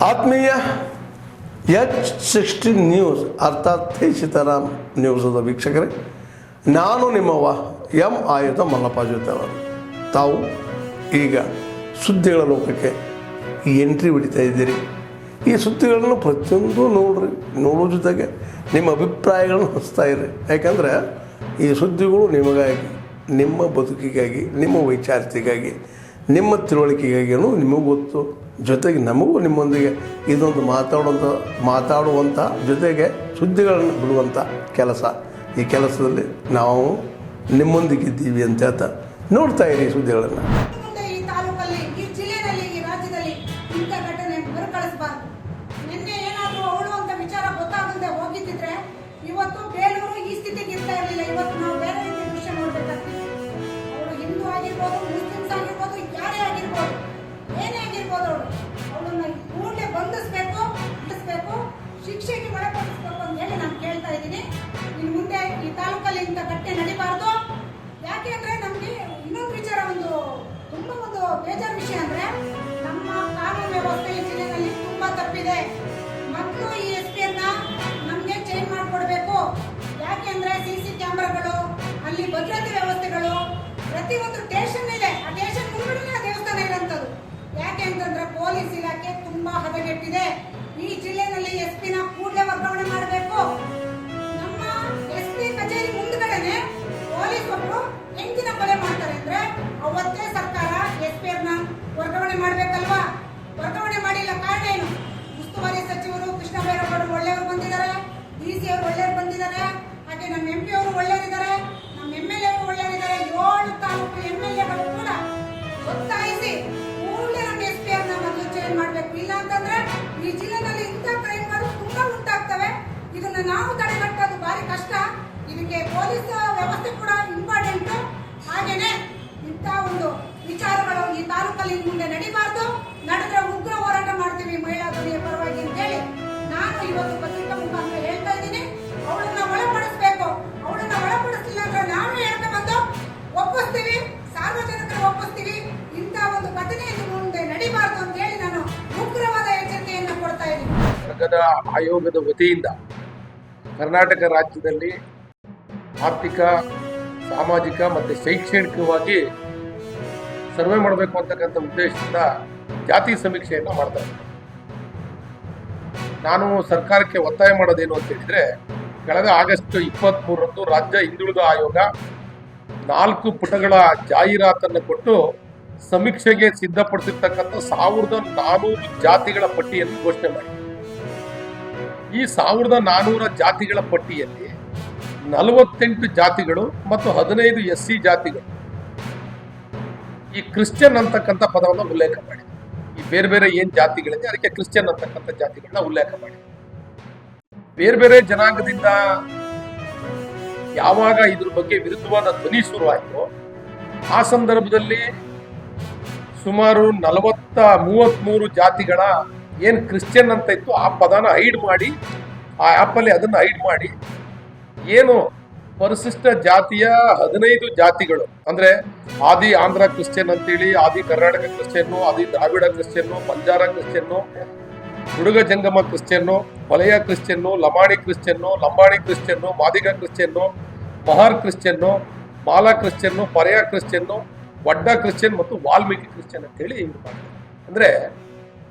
ಆತ್ಮೀಯ H16 news ಅರ್ಥಾತ್ ಸೀತಾರಾಮ್ ನ್ಯೂಸದ ವೀಕ್ಷಕರೇ, ನಾನು ನಿಮ್ಮವ ಎಂ ಆಯುಧ ಮಲ್ಲಪ್ಪ ಜೊತೆ ಅವರು. ತಾವು ಈಗ ಸುದ್ದಿಗಳ ಲೋಕಕ್ಕೆ ಎಂಟ್ರಿ ಹೊಡಿತಾ ಇದ್ದೀರಿ. ಈ ಸುದ್ದಿಗಳನ್ನು ಪ್ರತಿಯೊಂದು ನೋಡೋ ಜೊತೆಗೆ ನಿಮ್ಮ ಅಭಿಪ್ರಾಯಗಳನ್ನು ಹಚ್ತಾ ಇರಿ. ಯಾಕಂದರೆ ಈ ಸುದ್ದಿಗಳು ನಿಮಗಾಗಿ, ನಿಮ್ಮ ಬದುಕಿಗಾಗಿ, ನಿಮ್ಮ ವೈಚಾರಿಕೆಗಾಗಿ, ನಿಮ್ಮ ತಿಳುವಳಿಕೆಗಾಗಿಯೂ ನಿಮಗೂ ಗೊತ್ತು. ಜೊತೆಗೆ ನಮಗೂ ನಿಮ್ಮೊಂದಿಗೆ ಇದೊಂದು ಮಾತಾಡುವಂಥ ಜೊತೆಗೆ ಸುದ್ದಿಗಳನ್ನು ಬಿಡುವಂಥ ಕೆಲಸ. ಈ ಕೆಲಸದಲ್ಲಿ ನಾವು ನಿಮ್ಮೊಂದಿಗಿದ್ದೀವಿ ಅಂತ ಹೇಳ್ತಾ ನೋಡ್ತಾ ಇರಿ ಸುದ್ದಿಗಳನ್ನು. ಈ ತಾಲೂಕಲ್ಲಿ, ಈ ಜಿಲ್ಲೆಯಲ್ಲಿ, ಈ ರಾಜ್ಯದಲ್ಲಿ ಇಂಥ ಘಟನೆ ಮರುಕಳಿಸಬಾರ್ದು. ನಿನ್ನೆ ಏನಾದರೂ ಅವಳು ಅಂತ ವಿಚಾರ ಗೊತ್ತಾಗದೆ ಹೋಗಿದ್ದಿದ್ರೆ ಇವತ್ತು ಬೇಲೂರು ಈ ಸ್ಥಿತಿಗೆ ಇರ್ತಾ ಇರಲಿಲ್ಲ. ಇವತ್ತು ನಾವು ಬೇರೆ ರೀತಿ ದೃಶ್ಯ ನೋಡ್ಬೇಕಾಗ್ತಿತ್ತು. ಅವಳು ಹಿಂದೂ ಆಗಿರ್ಬೋದು, ಮುಸ್ಲಿಮ್ಸ್ ಆಗಿರ್ಬೋದು, ಯಾರೇ ಆಗಿರ್ಬೋದು, ಏನೇ ಆಗಿರ್ಬೋದು, ಅವಳನ್ನ ಕೂಡಲೇ ಬಂಧಿಸಬೇಕು, ಶಿಕ್ಷೆಗೆ ಒಳಪಡಿಸಬೇಕು ಅಂತ ಹೇಳಿ ನಾನು ಕೇಳ್ತಾ ಇದ್ದೀನಿ. ಇನ್ನು ಮುಂದೆ ಈ ತಾಲೂಕಲ್ಲಿ ಇಂಥ ಘಟನೆ ನಡೀಬಾರ್ದು. ಯಾಕೆ ಅಂದ್ರೆ ನಮ್ಗೆ ಇನ್ನೊಂದು ವಿಚಾರ, ತುಂಬಾ ಬೇಜಾರು ವಿಷಯ ಅಂದ್ರೆ ನಮ್ಮ ಕಾನೂನು ವ್ಯವಸ್ಥೆ ಈ ಜಿಲ್ಲೆಯಲ್ಲಿ ತುಂಬಾ ತಪ್ಪಿದೆ. ಮೊದಲು ಈ SP ಅನ್ನ ನಮ್ಗೆ ಚೇಂಜ್ ಮಾಡ್ಕೊಡ್ಬೇಕು. ಯಾಕೆ ಅಂದ್ರೆ CC ಕ್ಯಾಮೆರಾಗಳು, ಅಲ್ಲಿ ಭದ್ರತೆ ವ್ಯವಸ್ಥೆಗಳು, ಪ್ರತಿಯೊಂದು ಸ್ಟೇಷನ್ ಇದೆ. ಆ ಸ್ಟೇಷನ್ ಮುಂದೆ ದೇವಸ್ಥಾನ ಇರೋಂಥದ್ದು. ಯಾಕೆ ಅಂತಂದ್ರೆ ಪೊಲೀಸ್ ಇಲಾಖೆ ತುಂಬಾ ಹದಗೆಟ್ಟಿದೆ. ಈ ಜಿಲ್ಲೆಯಲ್ಲಿ SP ನ ಕೂಡಲೇ ವರ್ಗಾವಣೆ ಮಾಡಬೇಕು. ನಮ್ಮ SP ಕಚೇರಿ ಮುಂದ್ಗಡೆನೆ ಪೊಲೀಸ್ ಒಬ್ರು ಹೆಂಗಿನ ಕೊಲೆ ಮಾಡ್ತಾರೆ ಅಂದ್ರೆ ಅವತ್ತೇ ಸರ್ಕಾರ SP ನ ವರ್ಗಾವಣೆ ಮಾಡ್ಬೇಕಲ್ವಾ? ವರ್ಗಾವಣೆ ಮಾಡಿಲ್ಲ. ಕಾರಣ ಏನು? ಉಸ್ತುವಾರಿ ಸಚಿವರು ಕೃಷ್ಣ ಬೈರೇಗೌಡರು ಒಳ್ಳೆಯವರು ಬಂದಿದ್ದಾರೆ, DC ಅವರು ಒಳ್ಳೆಯವರು ಬಂದಿದ್ದಾರೆ, ಹಾಗೆ ನಮ್ಮ MP ಅವರು ಒಳ್ಳೆಯವರಿದ್ದಾರೆ, ನಮ್ಮ MLA ಅವರು ಒಳ್ಳೆಯವರಿದ್ದಾರೆ. 7 ತಾಲೂಕು MLAಗಳು ಕೂಡ ಒತ್ತಾಯಿಸಿ ಕೂಡಲೇ ನಮ್ಮ SP ಅನ್ನ ಮೊದಲು ಚೇಂಜ್ ಮಾಡಬೇಕು. ಇಲ್ಲ ಅಂತಂದ್ರೆ ಈ ಜಿಲ್ಲೆಯಲ್ಲಿ ಇಂಥ ಕ್ರೈಮ್ಗಳು ತುಂಬಾ ಉಂಟಾಗ್ತವೆ. ಇದನ್ನ ನಾವು ತಡೆಗಟ್ಟೋದು ಭಾರಿ ಕಷ್ಟ. ಇದಕ್ಕೆ ಪೊಲೀಸ್ ವ್ಯವಸ್ಥೆ ಕೂಡ ಇಂಪಾರ್ಟೆಂಟ್. ಹಾಗೇನೆ ಇಂಥ ಒಂದು ವಿಚಾರಗಳು ಈ ತಾಲೂಕಲ್ಲಿ ಮುಂದೆ ನಡೀಬಾರ್ದು. ನಡೆದ್ರೆ ಉಗ್ರ ಹೋರಾಟ ಮಾಡ್ತೀವಿ ಮಹಿಳಾ ಧ್ವನಿಯ ಪರವಾಗಿ ಅಂತೇಳಿ ನಾನು ಇವತ್ತು ಪತ್ರಿಕಾ ಮುಖಾಂತರ ಹೇಳ್ತಾ ಇದ್ದೀನಿ. ಅವಳನ್ನ ಒಳಪಡಿಸ್ಬೇಕು. ಅವಳನ್ನ ಒಳಪಡಿಸಲಿಲ್ಲ ಅಂದ್ರೆ ನಾವು ಹೇಳ್ತಾ ಬಂದು ಒಪ್ಪಿಸ್ತೀವಿ, ಸಾರ್ವಜನಿಕರು ಒಪ್ಪಿಸ್ತೀವಿ. ಇಂಥ ಒಂದು ಘಟನೆ ಮುಂದೆ ನಡೀಬಾರ್ದು ಅಂತ ಹೇಳಿ ನಾನು ಉಗ್ರವಾದ ಎಚ್ಚರಿಕೆಯನ್ನು ಕೊಡ್ತಾ ಇದ್ದೀನಿ. ವರ್ಗದ ಆಯೋಗದ ವತಿಯಿಂದ ಕರ್ನಾಟಕ ರಾಜ್ಯದಲ್ಲಿ ಆರ್ಥಿಕ, ಸಾಮಾಜಿಕ ಮತ್ತು ಶೈಕ್ಷಣಿಕವಾಗಿ ಸರ್ವೆ ಮಾಡಬೇಕು ಅಂತಕ್ಕಂಥ ಉದ್ದೇಶದಿಂದ ಜಾತಿ ಸಮೀಕ್ಷೆಯನ್ನು ಮಾಡ್ತಾ ಇದ್ದಾರೆ. ನಾನು ಸರ್ಕಾರಕ್ಕೆ ಒತ್ತಾಯ ಮಾಡೋದೇನು ಅಂತ ಹೇಳಿದ್ರೆ, ಕಳೆದ ಆಗಸ್ಟ್ 23ರಂದು ರಾಜ್ಯ ಹಿಂದುಳಿದ ಆಯೋಗ 4 ಪುಟಗಳ ಜಾಹೀರಾತನ್ನು ಕೊಟ್ಟು ಸಮೀಕ್ಷೆಗೆ ಸಿದ್ಧಪಡಿಸಿರ್ತಕ್ಕಂಥ 1400 ಜಾತಿಗಳ ಪಟ್ಟಿಯನ್ನು ಘೋಷಣೆ ಮಾಡಿ, ಈ 1400 ಜಾತಿಗಳ ಪಟ್ಟಿಯಲ್ಲಿ 48 ಜಾತಿಗಳು ಮತ್ತು 15 SC ಜಾತಿಗಳು ಈ ಕ್ರಿಶ್ಚಿಯನ್ ಅಂತಕ್ಕಂಥ ಪದವನ್ನು ಉಲ್ಲೇಖ ಮಾಡಿ, ಈ ಬೇರೆ ಬೇರೆ ಏನ್ ಜಾತಿಗಳಿದೆ ಅದಕ್ಕೆ ಕ್ರಿಶ್ಚಿಯನ್ ಅಂತಕ್ಕಂಥ ಜಾತಿಗಳನ್ನ ಉಲ್ಲೇಖ ಮಾಡಿ, ಬೇರೆ ಬೇರೆ ಜನಾಂಗದಿಂದ ಯಾವಾಗ ಇದ್ರ ಬಗ್ಗೆ ವಿರುದ್ಧವಾದ ಧ್ವನಿ ಶುರುವಾಯಿತು ಆ ಸಂದರ್ಭದಲ್ಲಿ ಸುಮಾರು 33 ಜಾತಿಗಳ ಏನ್ ಕ್ರಿಶ್ಚಿಯನ್ ಅಂತ ಇತ್ತು ಆ ಪದನ ಹೈಡ್ ಮಾಡಿ, ಆ ಆ್ಯಪಲ್ಲಿ ಅದನ್ನ ಹೈಡ್ ಮಾಡಿ, ಏನು ಪರಿಶಿಷ್ಟ ಜಾತಿಯ 15 ಜಾತಿಗಳು ಅಂದ್ರೆ ಆದಿ ಆಂಧ್ರ ಕ್ರಿಶ್ಚಿಯನ್ ಅಂತೇಳಿ, ಆದಿ ಕರ್ನಾಟಕ ಕ್ರಿಶ್ಚಿಯನ್ನು, ಆದಿ ದ್ರಾವಿಡ ಕ್ರಿಶ್ಚಿಯನ್ನು, ಬಂಜಾರ ಕ್ರಿಶ್ಚಿಯನ್ನು, ಹುಡುಗ ಜಂಗಮ ಕ್ರಿಶ್ಚಿಯನ್ನು, ವಲಯ Christian, Lamani Christian, Lambani Christian, Madiga Christian, Mahar Christian, Mala Christian, ಪರ್ಯ Christian, ವಡ್ಡ Christian ಮತ್ತು ವಾಲ್ಮೀಕಿ ಕ್ರಿಶ್ಚಿಯನ್ ಅಂತ ಹೇಳಿ ಇವ್ರು ಮಾಡ್ತಾರೆ. ಅಂದ್ರೆ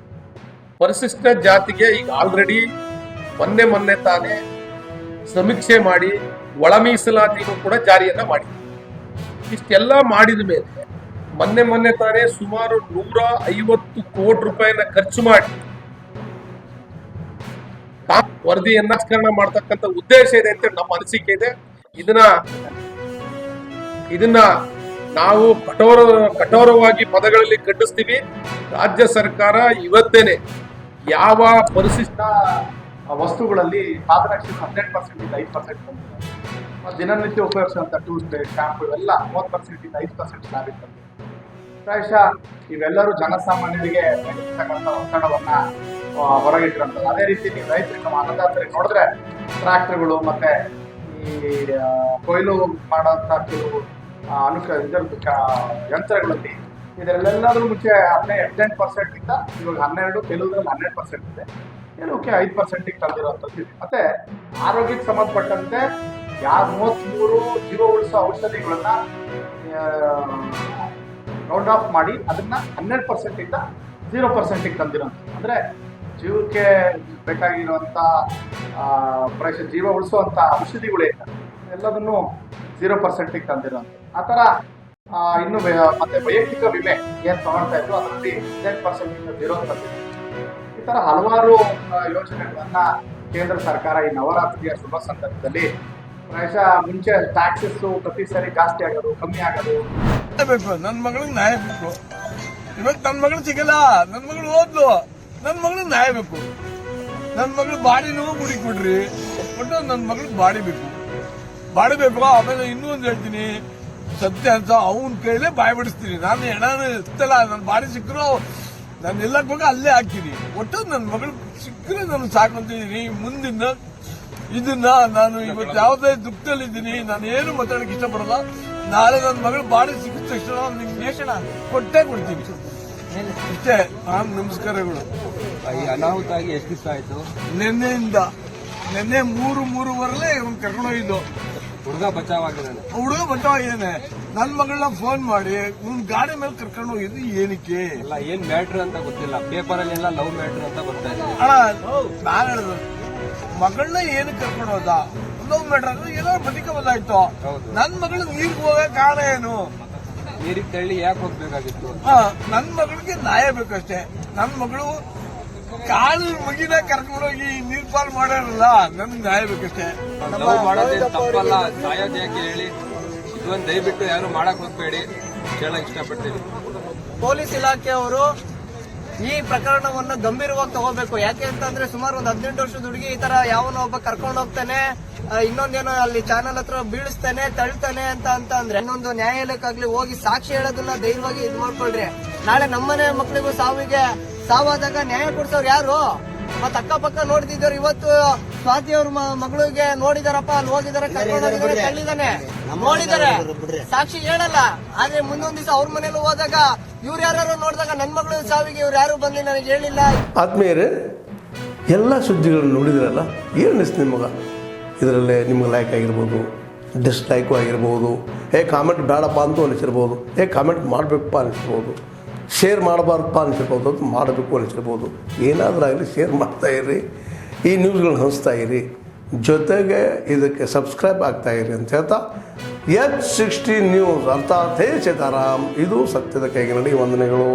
ಪರಿಶಿಷ್ಟ ಜಾತಿಗೆ ಈಗ ಆಲ್ರೆಡಿ ಮೊನ್ನೆ ತಾನೇ ಸಮೀಕ್ಷೆ ಮಾಡಿ ಒಳ ಮೀಸಲಾತಿನೂ ಕೂಡ ಜಾರಿಯನ್ನ ಮಾಡಿ, ಇಷ್ಟೆಲ್ಲ ಮಾಡಿದ ಮೇಲೆ ಮೊನ್ನೆ ತಾನೇ ಸುಮಾರು 150 ಕೋಟಿ ರೂಪಾಯಿನ ಖರ್ಚು ಮಾಡಿ ವರದಿಯನ್ನ ಮಾಡ್ತಕ್ಕಂಥ ಉದ್ದೇಶ ಇದೆ ಅಂತ ನಮ್ಮ ಅನಿಸಿಕೆ ಇದೆ. ಇದನ್ನ ನಾವು ಕಠೋರವಾಗಿ ಪದಗಳಲ್ಲಿ ಖಂಡಿಸ್ತೀವಿ. ರಾಜ್ಯ ಸರ್ಕಾರ ಇವತ್ತೇನೆ ಯಾವ ಪರಿಶಿಷ್ಟ ವಸ್ತುಗಳಲ್ಲಿ ಪಾದರಕ್ಷೆ 100% ಇಂದ 5% ಬಂದಿದೆ. ದಿನನಿತ್ಯ ಉಪಯೋಗಿಸುವಂಥ ಟೂತ್ ಪೇಸ್ಟ್, ಶಾಂಪು ಇವೆಲ್ಲ 30% ಇಂದ 5% ಸ್ಲಾಬ್ ಬಂದಿದೆ. ಪ್ರಾಯಶಃ ಇವೆಲ್ಲರೂ ಜನಸಾಮಾನ್ಯರಿಗೆ ಮೇಲಿರ್ತಕ್ಕಂಥ ಒತ್ತಡವನ್ನ ಹೊರಗಿಟ್ಟಿರುವಂಥದ್ದು. ಅದೇ ರೀತಿ ನೀವು ರೈತರಿಗೆ, ನಮ್ಮ ಅನ್ನದಾತರಿಗೆ ನೋಡಿದ್ರೆ ಟ್ರಾಕ್ಟರ್ಗಳು ಮತ್ತೆ ಈ ಕೊಯ್ಲು ಮಾಡೋಂಥ ಕೆಲವು ಯಂತ್ರಗಳಲ್ಲಿ ಇದರಲ್ಲೆಲ್ಲಾದ್ರೂ ಮುಂಚೆ 18% ಇದ್ದ ಇವಾಗ 12, ಕೆಲವುದ್ರಲ್ಲಿ 12% ಇದೆ, ಕೆಲವಕ್ಕೆ 5% ತಂದಿರುವಂಥದ್ದು ಇದೆ. ಮತ್ತೆ ಆರೋಗ್ಯಕ್ಕೆ ಸಂಬಂಧಪಟ್ಟಂತೆ 33 ಜೀವ ಉಳಿಸೋ ಔಷಧಿಗಳನ್ನ ರೌಂಡ್ ಆಫ್ ಮಾಡಿ ಅದನ್ನ 12% ಇಂದ 0% ತಂದಿರುವಂಥದ್ದು. ಅಂದ್ರೆ ಜೀವಕ್ಕೆ ಬೇಕಾಗಿರುವಂಥ ಜೀವ ಉಳಿಸುವಂಥ ಔಷಧಿಗಳೇನು ಎಲ್ಲದನ್ನು 0% ತಂದಿರುವಂಥದ್ದು. ಆ ಥರ ಇನ್ನು ಮತ್ತೆ ವೈಯಕ್ತಿಕ ವಿಮೆ ಏನು ತಗೊಳ್ತಾ ಇದ್ರು ಅದರಲ್ಲಿ 10% ಇಂದ 0 ತಂದಿದ್ರು. ಈ ಥರ ಹಲವಾರು ಯೋಜನೆಗಳನ್ನ ಕೇಂದ್ರ ಸರ್ಕಾರ ಈ ನವರಾತ್ರಿಯ ಶುಭ ಸಂದರ್ಭದಲ್ಲಿ ಪ್ರಾಯಶಃ ಮುಂಚೆ ಟ್ಯಾಕ್ಸಸ್ ಪ್ರತಿ ಸರಿ ಜಾಸ್ತಿ ಆಗೋದು ಕಮ್ಮಿ ಆಗೋದು. ಬೇಕು ನನ್ನ ಮಗಳಿಗೆ ನ್ಯಾಯ ಬೇಕು. ಇವತ್ತು ನನ್ನ ಮಗಳು ಸಿಗಲ್ಲ, ನನ್ನ ಮಗಳು ಓದ್ಲು, ನನ್ನ ಮಗಳಿಗೆ ನ್ಯಾಯ ಬೇಕು. ನನ್ನ ಮಗಳು ಬಾಡಿನೂ ಮುಡಿಕ್ ಬಿಡ್ರಿ, ಒಟ್ಟು ನನ್ನ ಮಗಳಿಗೆ ಬಾಡಿ ಬೇಕು, ಬಾಡಿ ಬೇಕು. ಆಮೇಲೆ ಇನ್ನೂ ಒಂದು ಹೇಳ್ತೀನಿ, ಸತ್ಯ ಅಂತ ಅವನ ಕೈಲೇ ಬಾಯಿ ಬಿಡಿಸ್ತೀನಿ. ನಾನು ಹೆಣನ ಇರ್ತಲ್ಲ, ನನ್ನ ಬಾಡಿ ಸಿಕ್ಕರು ನಾನು ಎಲ್ಲಕ್ಕೆ ಹೋಗಿ ಅಲ್ಲೇ ಹಾಕ್ತೀನಿ. ಒಟ್ಟು ನನ್ನ ಮಗಳು ಸಿಕ್ಕರೆ ನಾನು ಸಾಕೊಂತಿದ್ದೀನಿ. ಮುಂದಿನ ಇದನ್ನ ನಾನು ಇವತ್ತು ಯಾವುದೇ ದುಃಖದಲ್ಲಿದ್ದೀನಿ, ನಾನು ಏನು ಮಾತಾಡಕ್ಕೆ ಇಷ್ಟಪಡಲ್ಲ. ನಾಳೆ ನನ್ನ ಮಗಳು ಬಾಡಿ ಸಿಕ್ಕಿದ ತಕ್ಷಣ ನಿಮ್ಗೆ ಕೊಟ್ಟೇ ಕೊಡ್ತೀನಿ. ಇಷ್ಟೇ. ನಮಸ್ಕಾರಗಳು. ಈ ಅನಾಹುತ ಆಗಿ ಎಷ್ಟು ದಿವಸ ಆಯ್ತು? ನಿನ್ನೆ 3-3:15 ಇವ್ನು ಕರ್ಕೊಂಡೋಗಿದ್ದು. ಹುಡುಗ ಬಚಾವಾಗಿದ್ದಾನೆ. ಹುಡುಗ ಬಚಾವಾಗಿದ್ದಾನೆ. ನನ್ನ ಮಗಳನ್ನ ಫೋನ್ ಮಾಡಿ ಇವ್ನ ಗಾಡಿ ಮೇಲೆ ಕರ್ಕೊಂಡು ಹೋಗಿದ್ದು ಏನಕ್ಕೆ? ಎಲ್ಲ ಏನ್ ಮ್ಯಾಟ್ರ್ ಅಂತ ಗೊತ್ತಿಲ್ಲ. ಪೇಪರ್ ಅಲ್ಲಿ ಎಲ್ಲ ಲವ್ ಮ್ಯಾಟ್ರ್ ಅಂತ ಬರ್ತಾ ಇದೆ. ನಾನು ಹೇಳಿದ್ರು ಮಗಳನ್ನ ಏನಕ್ಕೆ ಕರ್ಕೊಂಡು ಹೋದ? ಲವ್ ಮ್ಯಾಟ್ರ್ ಅಂದ್ರೆ ಏನೋ ಬದುಕಬಹುದಾಯ್ತು. ನನ್ನ ಮಗಳು ನೀರ್ಗೆ ಹೋಗೋ ಕಾರಣ ಏನು? ನೀರಿಗೆ ತಳ್ಳಿ ಯಾಕೆ ಹೋಗ್ಬೇಕಾಗಿತ್ತು? ನನ್ನ ಮಗಳಿಗೆ ನ್ಯಾಯ ಬೇಕಷ್ಟೇ. ನನ್ನ ಮಗಳು ಕಾಲು ಮಗಿನ ಕರ್ಕೊಂಡೋಗಿ ನೀರ್ ಪಾಲ್ ಮಾಡೋರಲ್ಲ, ನನ್ಗೆ ನ್ಯಾಯ ಬೇಕಷ್ಟೇ. ಲವ್ ಮಾಡೋದೇನು ತಪ್ಪಲ್ಲ, ಸಾಯೋದು ಯಾಕೆ ಹೇಳಿ? ಇದೊಂದು ದಯವಿಟ್ಟು ಯಾರು ಮಾಡಕ್ ಹೋಗ್ಬೇಡಿ, ಹೇಳಕ್ ಇಷ್ಟಪಡ್ತೀನಿ. ಪೊಲೀಸ್ ಇಲಾಖೆಯವರು ಈ ಪ್ರಕರಣವನ್ನು ಗಂಭೀರವಾಗಿ ತಗೋಬೇಕು. ಯಾಕೆ ಅಂತಂದ್ರೆ ಸುಮಾರು ಒಂದು 18 ವರ್ಷದ ಹುಡುಗಿ ಈ ತರ ಯಾವನೋ ಒಬ್ಬ ಕರ್ಕೊಂಡು ಹೋಗ್ತಾನೆ, ಇನ್ನೊಂದೇನೋ ಅಲ್ಲಿ ಚಾನಲ್ ಹತ್ರ ಬೀಳಿಸ್ತಾನೆ, ತಳ್ತಾನೆ ಅಂತ ಅಂದ್ರೆ ಇನ್ನೊಂದು ನ್ಯಾಯಾಲಯಕ್ಕಾಗ್ಲಿ ಹೋಗಿ ಸಾಕ್ಷಿ ಹೇಳೋದನ್ನ ಧೈರ್ಯವಾಗಿ ಇದ್ ಮಾಡ್ಕೊಳ್ರಿ. ನಾಳೆ ನಮ್ಮನೆ ಮಕ್ಕಳಿಗೂ ಸಾವಾದಾಗ ನ್ಯಾಯ ಕೊಡ್ಸೋರು ಯಾರು? ಮತ್ ಅಕ್ಕಪಕ್ಕ ನೋಡ್ತಿದ್ದವ್ರು. ಇವತ್ತು ಸ್ವಾತಿ ಅವ್ರ ಮಗಳಿಗೆ ನೋಡಿದಾರಪ್ಪ, ಅಲ್ಲಿ ಹೋಗಿದಾರೆ, ಕರ್ಕೊಂಡು ಹೋಗಿದಾರೆ, ತಳ್ಳಿದಾನೆ, ನೋಡಿದಾರೆ, ಸಾಕ್ಷಿ ಹೇಳಲ್ಲ. ಆದ್ರೆ ಮುಂದೊಂದ್ ದಿವಸ ಅವ್ರ ಮನೇಲಿ ಹೋದಾಗ ಇವ್ರು ಯಾರು ನೋಡಿದಾಗ ನನ್ನ ಮಗಳು ಸಾವಿಗೆ ಇವ್ರು ಯಾರು ಬಂದು ನನಗೆ ಹೇಳಿಲ್ಲ. ಆತ್ಮೀಯರೇ, ಎಲ್ಲ ಸುದ್ದಿಗಳನ್ನು ನೋಡಿದ್ರಲ್ಲ, ಏನು ಅನಿಸ್ತು ನಿಮಗೆ? ಇದರಲ್ಲೇ ನಿಮ್ಗೆ ಲೈಕ್ ಆಗಿರ್ಬೋದು, ಡಿಸ್ಲೈಕು ಆಗಿರ್ಬೋದು, ಕಾಮೆಂಟ್ ಬೇಡಪ್ಪ ಅಂತೂ ಅನಿಸಿರ್ಬೋದು, ಕಾಮೆಂಟ್ ಮಾಡಬೇಕಪ್ಪ ಅನಿಸಿರ್ಬೋದು, ಶೇರ್ ಮಾಡಬಾರ್ದಪ್ಪ ಅನಿಸಿರ್ಬೋದು, ಅದು ಮಾಡಬೇಕು ಅನಿಸಿರ್ಬೋದು. ಏನಾದರೂ ಆಗಲಿ ಶೇರ್ ಮಾಡ್ತಾಯಿರಿ, ಈ ನ್ಯೂಸ್ಗಳನ್ನ ಹಂಚ್ತಾ ಇರಿ, ಜೊತೆಗೆ ಇದಕ್ಕೆ ಸಬ್ಸ್ಕ್ರೈಬ್ ಆಗ್ತಾಯಿರಿ ಅಂತ ಹೇಳ್ತಾ H16 ನ್ಯೂಸ್ ಅರ್ಥಾತ್ ಹೇ ಸೀತಾರಾಮ್, ಇದು ಸತ್ಯದ ಕೈಗೆ ನಡಿ. ವಂದನೆಗಳು.